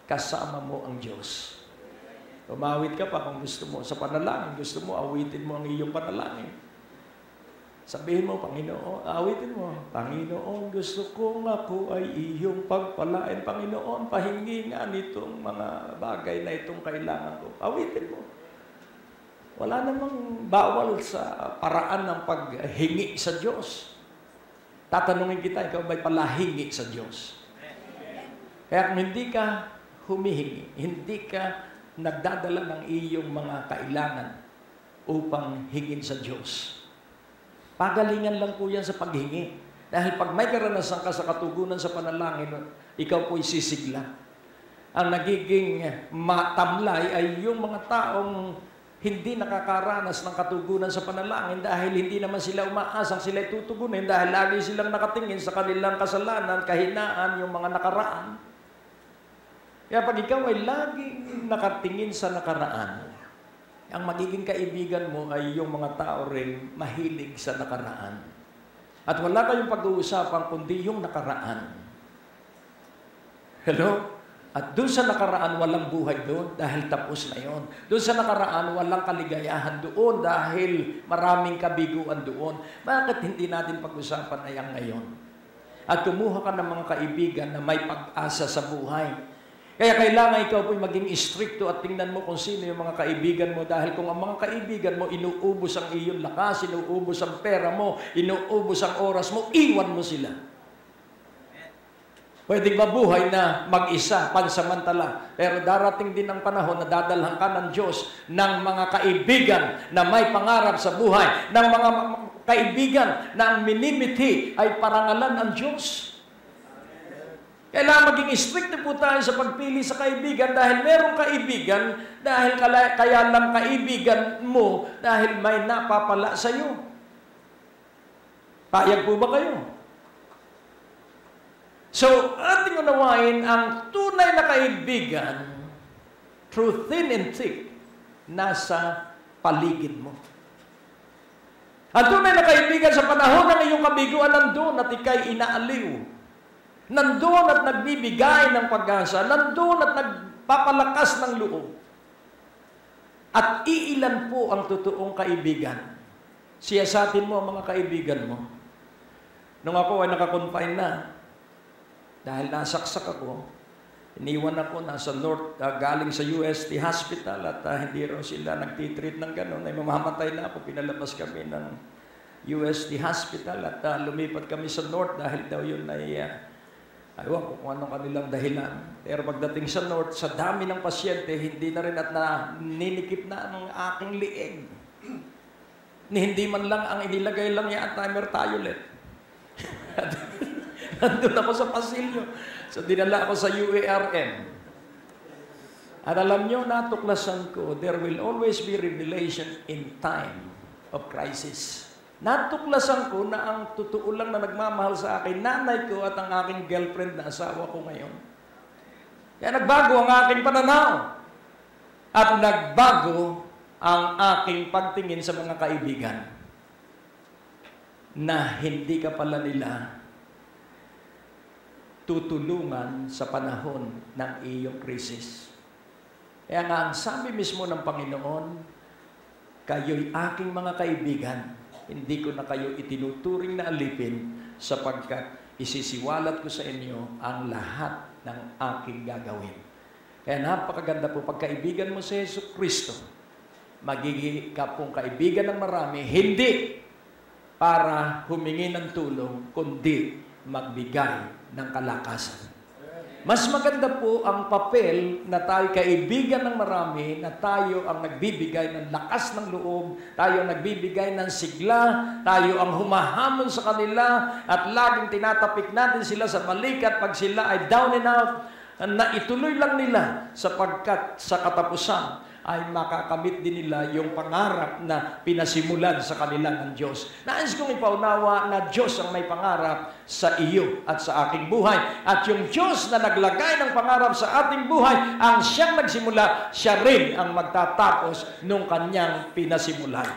kasama mo ang Diyos. Umawit ka pa kung gusto mo sa panalangin, gusto mo, awitin mo ang iyong panalangin. Sabihin mo, Panginoon, awitin mo, Panginoon, gusto kong ako ay iyong pagpalain. Panginoon, pahingi nga nitong mga bagay na itong kailangan ko. Awitin mo. Wala namang bawal sa paraan ng paghingi sa Diyos. Tatanungin kita, ikaw ba'y palahingi sa Diyos? Kaya kung hindi ka humihingi, hindi ka nagdadala ng iyong mga kailangan upang hingin sa Diyos, pagalingan lang po yan sa paghingi. Dahil pag may karanasan ka sa katugunan sa panalangin, ikaw po'y sisigla. Ang nagiging matamlay ay yung mga taong hindi nakakaranas ng katugunan sa panalangin dahil hindi naman sila umaasang sila'y tutugunin dahil lagi silang nakatingin sa kanilang kasalanan, kahinaan, yung mga nakaraan. Kaya pag ikaw ay laging nakatingin sa nakaraan, ang magiging kaibigan mo ay yung mga tao rin mahilig sa nakaraan. At wala kayong pag-uusapan kundi yung nakaraan. Hello? At doon sa nakaraan, walang buhay doon dahil tapos na yon. Doon sa nakaraan, walang kaligayahan doon dahil maraming kabiguan doon. Bakit hindi natin pag-usapan na yan ngayon? At kumuha ka ng mga kaibigan na may pag-asa sa buhay. Kaya kailangan ikaw po'y maging stricto at tingnan mo kung sino yung mga kaibigan mo dahil kung ang mga kaibigan mo, inuubos ang iyong lakas, inuubos ang pera mo, inuubos ang oras mo, iwan mo sila. Pwedeng mabuhay na mag-isa, pansamantala. Pero darating din ang panahon na dadalhan ka ng Diyos ng mga kaibigan na may pangarap sa buhay, ng mga kaibigan na ang minimithi ay parangalan ng Diyos. Kailangan maging strict po tayo sa pagpili sa kaibigan dahil merong kaibigan, dahil kaya lang kaibigan mo dahil may napapala sa iyo. Payag po ba kayo? So, ating unawain ang tunay na kaibigan through thin and thick nasa paligid mo. Ang tunay na kaibigan sa panahon ng iyong kabiguan nandun at ikay inaaliw. Nandun at nagbibigay ng pag-asa. Nandun at nagpapalakas ng loob. At iilan po ang totoong kaibigan. Siyasatin mo ang mga kaibigan mo. Nung ako ay nakakonfine na, dahil nasaksak ako, iniwan ako nasa North, galing sa UST Hospital at hindi raw sila nagtitreat ng gano'n. Ay mamamatay na ako, pinalabas kami ng UST Hospital at lumipat kami sa North dahil daw yun ay, ayaw ko kung anong kanilang dahilan. Pero pagdating sa North, sa dami ng pasyente, hindi na rin at ninikip na ang aking liig. Hindi man lang ang inilagay lang yata mertiolet. Nandun ako sa pasilyo. So, dinala ako sa UARM. At alam nyo, natuklasan ko, there will always be revelation in time of crisis. Natuklasan ko na ang totoo lang na nagmamahal sa akin, nanay ko at ang aking girlfriend na asawa ko ngayon. Kaya nagbago ang aking pananaw. At nagbago ang aking pagtingin sa mga kaibigan na hindi ka pala nila tutulungan sa panahon ng iyong krisis. Kaya nga, ang sabi mismo ng Panginoon, kayo'y aking mga kaibigan, hindi ko na kayo itinuturing na alipin sapagkat isisiwalat ko sa inyo ang lahat ng aking gagawin. Kaya napakaganda po, pagkaibigan mo si Yesu Kristo, magiging ka pong kaibigan ng marami, hindi para humingi ng tulong, kundi magbigay ng kalakasan. Mas maganda po ang papel na tayo kaibigan ng marami, na tayo ang nagbibigay ng lakas ng loob, tayo ang nagbibigay ng sigla, tayo ang humahamon sa kanila at laging tinatapik natin sila sa balikat pag sila ay down and out, na ituloy lang nila sapagkat sa katapusan ay makakamit din nila yung pangarap na pinasimulan sa kanila ng Diyos. Nais kong ipaunawa na Diyos ang may pangarap sa iyo at sa aking buhay. At yung Diyos na naglagay ng pangarap sa ating buhay, ang siyang nagsimula, siya rin ang magtatapos nung kanyang pinasimulan.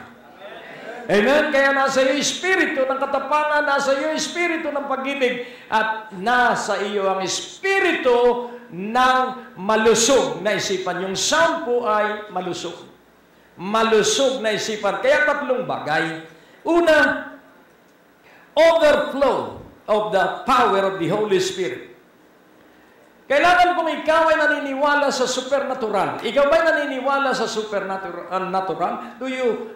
Amen? Kaya nasa iyo espiritu ng katapangan, nasa iyo espiritu ng pag-ibig, at nasa iyo ang espiritu ng malusog na isipan. Yung sound po ay malusog. Malusog na isipan. Kaya tatlong bagay. Una, overflow of the power of the Holy Spirit. Kailangan kung ikaw ay naniniwala sa supernatural. Ikaw ba ay naniniwala sa supernatural?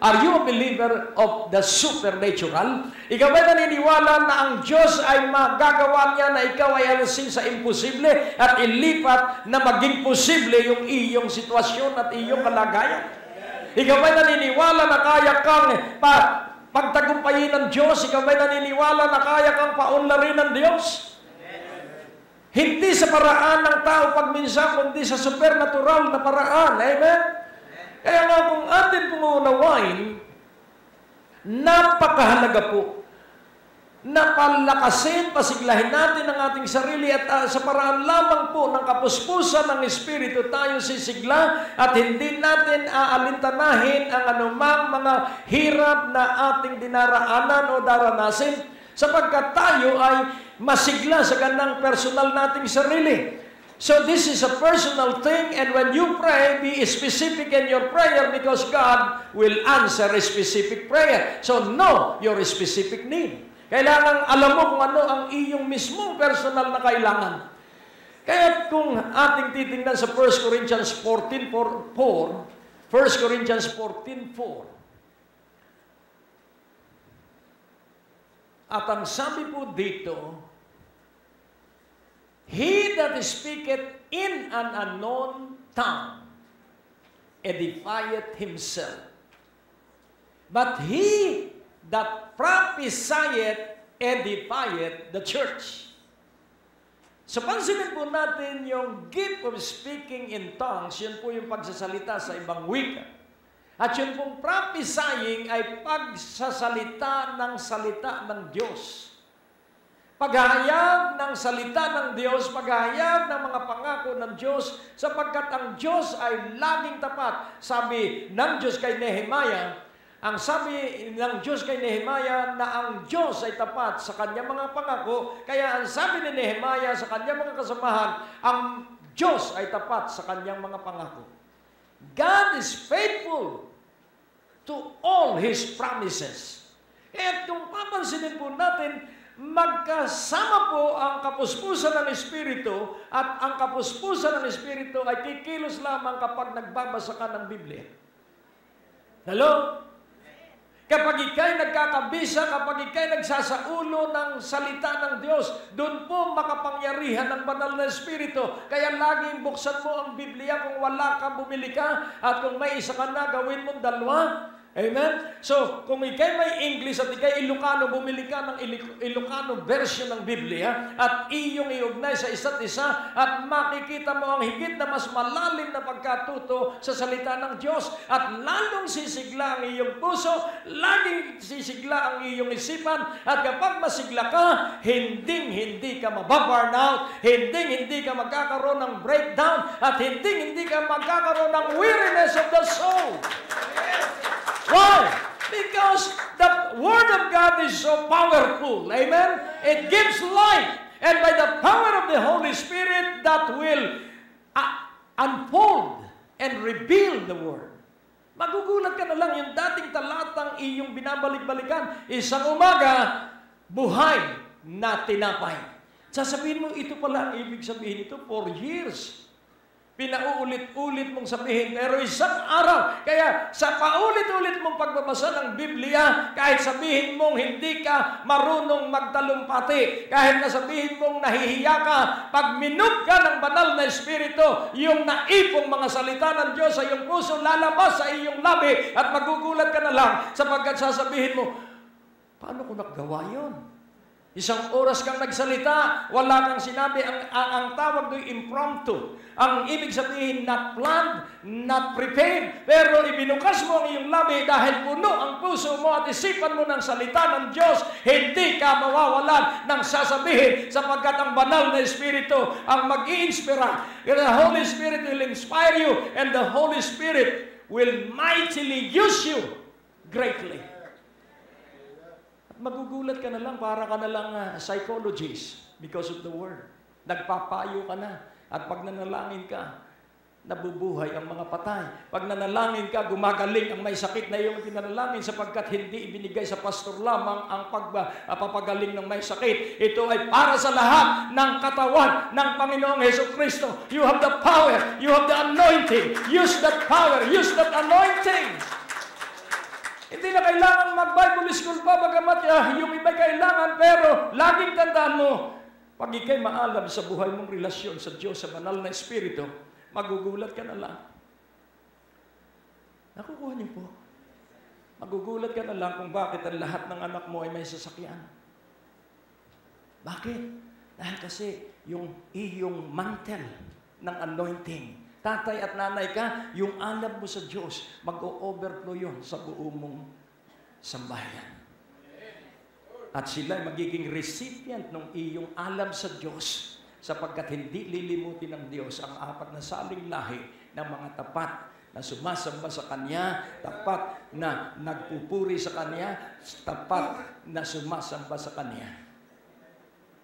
Are you a believer of the supernatural? Ikaw ba ay naniniwala na ang Diyos ay magagawa niya na ikaw ay alisin sa imposible at ilipat na maging posible yung iyong sitwasyon at iyong kalagayan? Ikaw ba ay naniniwala na kaya kang pagtagumpayin ng Diyos? Ikaw ba ay naniniwala na kaya kang paunlarin ng Diyos? Hindi sa paraan ng tao pagminsan, kundi sa supernatural na paraan. Amen? Kaya nga kung atin pong unawain, napakahalaga po na palakasin, pasiglahin natin ang ating sarili at sa paraan lamang po ng kapuspusan ng Espiritu tayo sisigla at hindi natin aalintanahin ang anumang mga hirap na ating dinaraanan o daranasin sapagkat tayo ay masigla sa ganang personal nating sarili. So this is a personal thing, and when you pray, be specific in your prayer because God will answer a specific prayer. So know your specific need. Kailangan alam mo kung ano ang iyong mismong personal na kailangan. Kaya kung ating titingnan sa 1 Corinthians 14:4, 1 Corinthians 14:4, at ang sabi po dito, he that speaketh in an unknown tongue edifieth himself. But he that prophesieth edifieth the church. So pansinin po natin yung gift of speaking in tongues, yun po yung pagsasalita sa ibang wika. At yun pong prophesying ay pagsasalita ng salita ng Diyos. Paghahayag ng salita ng Diyos, paghahayag ng mga pangako ng Diyos, sapagkat ang Diyos ay laging tapat. Sabi ng Diyos kay Nehemiah, ang sabi ng Diyos kay Nehemiah na ang Diyos ay tapat sa kanyang mga pangako, kaya ang sabi ni Nehemiah sa kanyang mga kasamahan, ang Diyos ay tapat sa kanyang mga pangako. God is faithful to all His promises. Kaya kung papansinin po natin, magkasama po ang kapuspusan ng Espiritu at ang kapuspusan ng Espiritu ay kikilos lamang kapag nagbabasa ka ng Biblia. Hello? Kapag ikay nagkakabisa, kapag ikay nagsasaulo ng salita ng Diyos, doon po makapangyarihan ng banal na Espiritu. Kaya laging buksan mo ang Biblia. Kung wala ka, bumili ka. At kung may isa ka na, gawin mo dalawa. Amen? So, kung ikay may English at ikay Ilocano, bumili ka ng Ilocano version ng Biblia at iyong iugnay sa isa't isa at makikita mo ang higit na mas malalim na pagkatuto sa salita ng Diyos at lalong sisigla ang iyong puso, laging sisigla ang iyong isipan at kapag masigla ka, hindi ka mababurn out, hindi ka magkakaroon ng breakdown at hindi ka magkakaroon ng weariness of the soul. Why? Because the Word of God is so powerful. Amen? It gives life. And by the power of the Holy Spirit, that will unfold and reveal the Word. Magugulat ka na lang yung dating talatang iyong binabalik-balikan. Isang umaga, buhay na tinapay. Sasabihin mo, ito pala ang ibig sabihin ito for years. pinauulit-ulit mong sabihin, pero isang araw, kaya sa paulit-ulit mong pagbabasa ng Biblia, kahit sabihin mong hindi ka marunong magtalumpati, kahit na sabihin mong nahihiya ka, pag minug ka ng banal na Espiritu, yung naipong mga salita ng Diyos sa iyong puso, lalabas sa iyong labi, at magugulat ka na lang, sapagkat sasabihin mo, paano ko nagawa yun? Isang oras kang nagsalita, wala kang sinabi. Ang tawag do'y impromptu. Ang ibig sabihin, not planned, not prepared. Pero ibinukas mo ang iyong labi dahil puno ang puso mo at isipan mo ng salita ng Diyos. Hindi ka mawawalan ng sasabihin sapagkat ang banal na Espiritu ang mag-i-inspira. The Holy Spirit will inspire you and the Holy Spirit will mightily use you greatly. Magugulat ka na lang, para ka na lang psychologist because of the word. Nagpapayo ka na. At pag nanalangin ka, nabubuhay ang mga patay. Pag nanalangin ka, gumagaling ang may sakit na iyong pinanalangin sapagkat hindi ibinigay sa pastor lamang ang pagpapagaling ng may sakit. Ito ay para sa lahat ng katawan ng Panginoong Hesukristo. You have the power. You have the anointing. Use that power. Use that anointing. Hindi na kailangan mag-Bible school pa, bagamat yung iba'y kailangan, pero laging tandaan mo, pag ikay maalam sa buhay mong relasyon sa Diyos, sa banal na Espiritu, magugulat ka na lang. Nakukuha niyo po. Magugulat ka na lang kung bakit ang lahat ng anak mo ay may sasakyan. Bakit? Dahil kasi yung iyong mantle ng anointing, tatay at nanay ka, yung alam mo sa Diyos, mag-o-overflow yun sa buong mong sambahayan. At sila magiging recipient ng iyong alam sa Diyos sapagkat hindi lilimutin ng Diyos ang apat na saling lahi ng mga tapat na sumasamba sa Kanya, tapat na nagpupuri sa Kanya, tapat na sumasamba sa Kanya.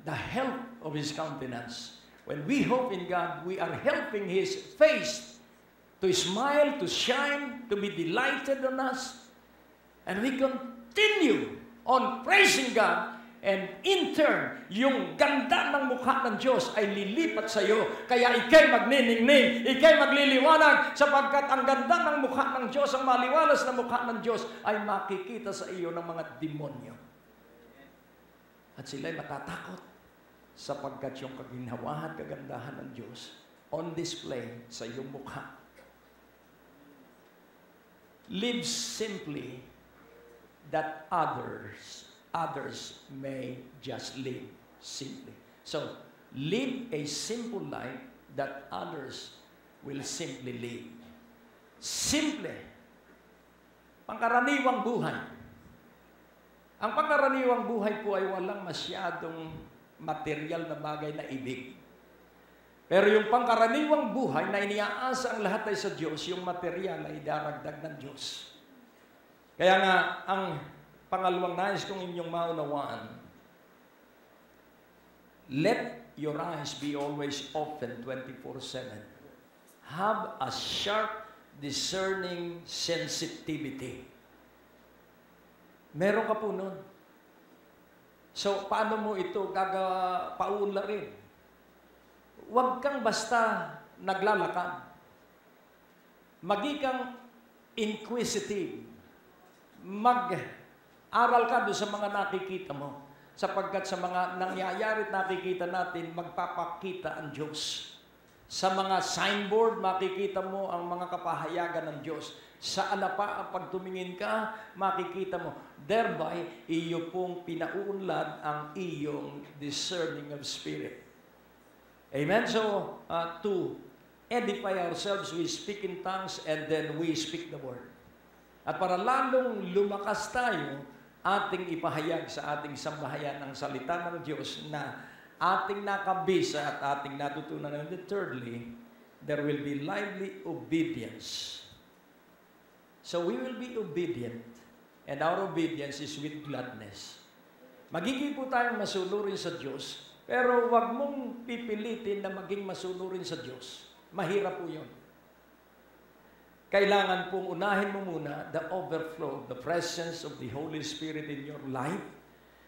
The help of His countenance. When we hope in God, we are helping His face to smile, to shine, to be delighted on us. And we continue on praising God, and in turn, yung ganda ng mukha ng Diyos ay lilipat sa iyo. Kaya ikay magniningning, ikay magliliwanag, sapagkat ang ganda ng mukha ng Diyos, ang maliwalas na mukha ng Diyos ay makikita sa iyo ng mga demonyo. At sila'y matatakot sapagkat yung kaginhawahan, kagandahan ng Diyos on display sa iyong mukha. Live simply that others may just live simply. So, live a simple life that others will simply live. Simple. Pangkaraniwang buhay. Ang pangkaraniwang buhay po ay walang masyadong material na bagay na ibig. Pero yung pangkaraniwang buhay na iniaasa ang lahat ay sa Diyos, yung material ay daragdag ng Diyos. Kaya nga, ang pangalawang nais kong inyong maunawaan, let your eyes be always open 24/7. Have a sharp, discerning sensitivity. Meron ka po nun. So, paano mo ito paunlarin? Huwag kang basta naglalakad. Magi kang inquisitive. Mag-aral ka doon sa mga nakikita mo. Sapagkat sa mga nangyayari at nakikita natin, magpapakita ang Diyos. Sa mga signboard, makikita mo ang mga kapahayagan ng Diyos. Saan na pa ang pagtumingin ka, makikita mo. Thereby, iyo pong pinauunlad ang iyong discerning of spirit. Amen? So, to edify ourselves, we speak in tongues and then we speak the word. At para lalong lumakas tayo, ating ipahayag sa ating sambahayan ang salita ng Diyos na ating nakabisa at ating natutunan. And thirdly, there will be lively obedience. So we will be obedient, and our obedience is with gladness. Magiging po tayong masunurin sa Diyos, pero wag mong pipilitin na maging masunurin sa Diyos. Mahirap po yun. Kailangan pong unahin mo muna the overflow, the presence of the Holy Spirit in your life,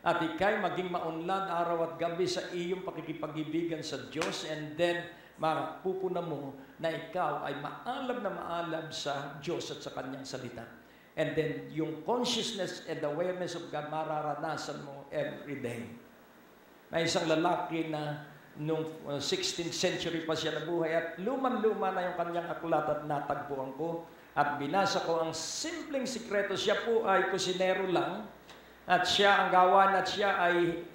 at ikay maging maunlad araw at gabi sa iyong pakikipag-ibigan sa Diyos, and then mapupuna mo na ikaw ay maalab na maalab sa Diyos at sa Kanyang salita. And then, yung consciousness and awareness of God, mararanasan mo every day. May isang lalaki na nung 16th century pa siya nabuhay at luman-luma na yung kanyang aklat at natagpuan ko at binasa ko ang simpleng sikreto. Siya po ay kusinero lang at siya ang gawan at siya ay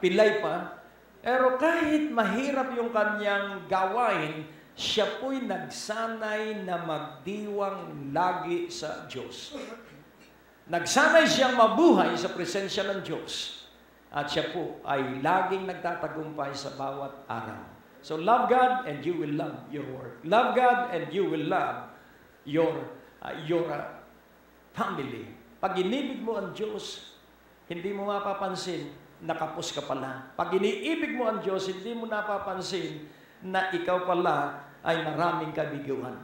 pilay pa. Pero kahit mahirap yung kanyang gawain, siya po'y nagsanay na magdiwang lagi sa Diyos. Nagsanay siyang mabuhay sa presensya ng Diyos. At siya po ay laging nagtatagumpay sa bawat araw. So love God and you will love your work. Love God and you will love your family. Pag inibig mo ang Diyos, hindi mo mapapansin, nakapos ka pala. Pag iniibig mo ang Diyos, hindi mo napapansin na ikaw pala ay maraming kabiguan.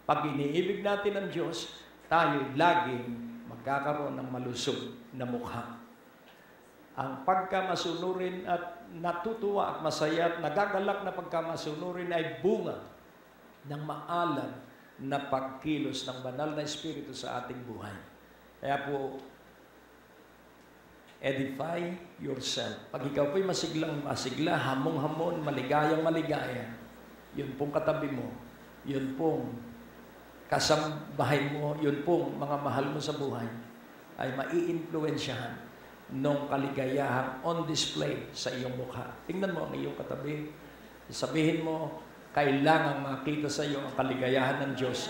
Pag iniibig natin ang Diyos, tayo laging magkakaroon ng malusog na mukha. Ang pagkamasunurin at natutuwa at masaya at nagagalak na pagkamasunurin ay bunga ng maalam na pagkilos ng banal na Espiritu sa ating buhay. Kaya po, edify yourself. Pag ikaw po'y masiglang masigla, hamong-hamon, maligayang maligaya, yun pong katabi mo, yun pong kasambahay mo, yun pong mga mahal mo sa buhay, ay mai-influensyahan nung kaligayahang on display sa iyong mukha. Tingnan mo ang iyong katabi. Sabihin mo, kailangang makita sa iyo ang kaligayahan ng Diyos.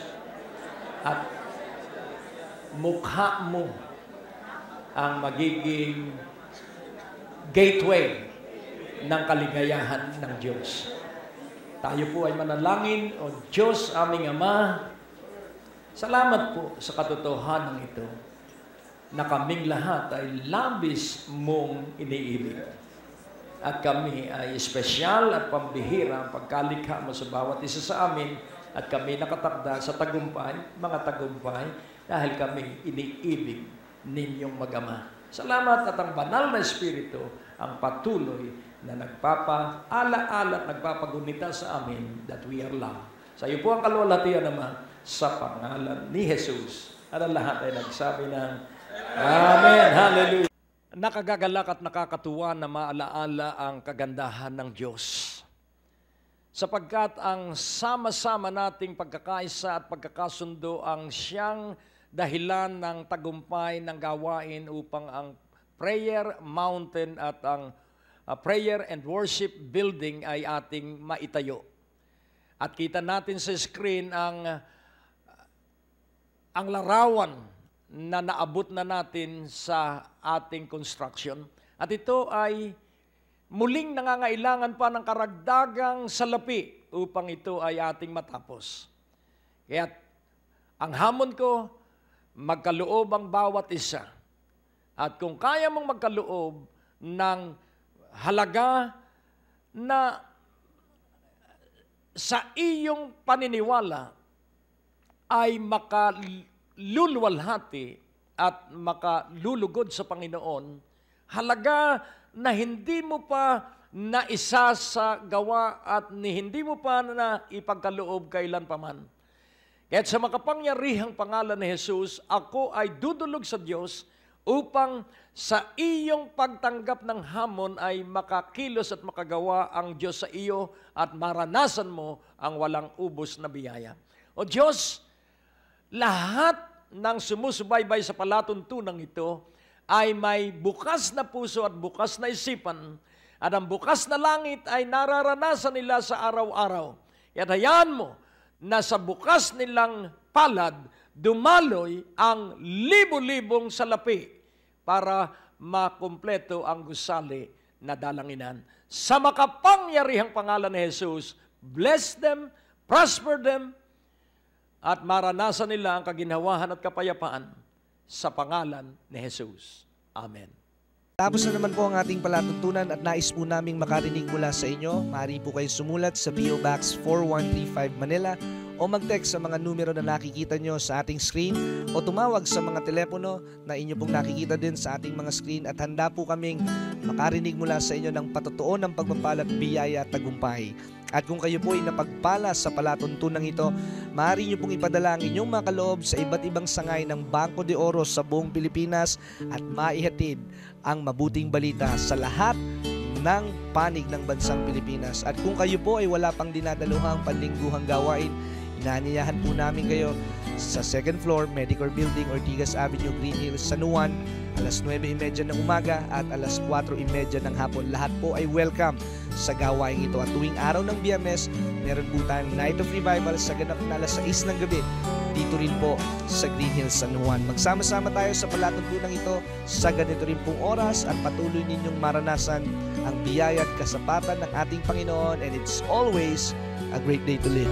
At mukha mo ang magiging gateway ng kaligayahan ng Diyos. Tayo po ay manalangin. O Diyos, aming Ama, salamat po sa katotohanan ito na kaming lahat ay labis mong iniibig. At kami ay espesyal at pambihira ang pagkalikha mo sa bawat isa sa amin at kami nakatakda sa tagumpay, mga tagumpay, dahil kami iniibig ninyong mag-ama. Salamat at ang banal na Espiritu ang patuloy na nagpapaala-ala at nagpapagunita sa amin that we are loved. Sa iyo po ang kalwalhatian naman sa pangalan ni Jesus. At ang lahat ay nagsabi ng Amen. Hallelujah. Nakagagalak at nakakatuwa na maalaala ang kagandahan ng Diyos. Sapagkat ang sama-sama nating pagkakaisa at pagkakasundo ang siyang dahilan ng tagumpay ng gawain upang ang prayer mountain at ang prayer and worship building ay ating maitayo. At kita natin sa screen ang larawan na naabot na natin sa ating construction. At ito ay muling nangangailangan pa ng karagdagang salapi upang ito ay ating matapos. Kaya ang hamon ko, magkaloob ang bawat isa. At kung kaya mong magkaloob ng halaga na sa iyong paniniwala ay makaluluwalhati at makalulugod sa Panginoon, halaga na hindi mo pa naisa sa gawa at hindi mo pa na ipagkaloob kailan paman. Kaya sa makapangyarihang pangalan ni Jesus, ako ay dudulog sa Diyos upang sa iyong pagtanggap ng hamon ay makakilos at makagawa ang Diyos sa iyo at maranasan mo ang walang ubos na biyaya. O Diyos, lahat ng sumusubaybay sa palatuntunang ito ay may bukas na puso at bukas na isipan at ang bukas na langit ay nararanasan nila sa araw-araw. At hayaan mo na sa bukas nilang palad, dumaloy ang libo-libong salapi para makumpleto ang gusali na dalanginan. Sa makapangyarihang pangalan ni Jesus, bless them, prosper them, at maranasan nila ang kaginhawahan at kapayapaan sa pangalan ni Jesus. Amen. Tapos na naman po ang ating palatuntunan at nais po naming makarinig mula sa inyo. Maaari po kayo sumulat sa PO Box 4135 Manila o mag-text sa mga numero na nakikita nyo sa ating screen o tumawag sa mga telepono na inyo pong nakikita din sa ating mga screen at handa po kaming makarinig mula sa inyo ng patotoo ng pagpapala at biyaya at tagumpay. At kung kayo po ay napagpala sa palatuntunang ito, maaari nyo pong ipadala ang inyong mga kaloob sa iba't ibang sangay ng Bangko de Oro sa buong Pilipinas at maihatid ang mabuting balita sa lahat ng panig ng bansang Pilipinas. At kung kayo po ay wala pang dinadaluhang panlingguhang gawain, inaanyayahan po namin kayo sa 2nd floor, Medicor Building, Ortigas Avenue, Green Hills, San Juan, alas 9:30 ng umaga at alas 4:30 ng hapon. Lahat po ay welcome sa gawain ito. At tuwing araw ng Biyernes, meron po tayong Night of Revival sa ganap na alas 6 ng gabi dito rin po sa Green Hills, San Juan. Magsama-sama tayo sa palatuntunan ito sa ganito rin pong oras at patuloy ninyong maranasan ang biyaya at kasapatan ng ating Panginoon, and it's always a great day to live.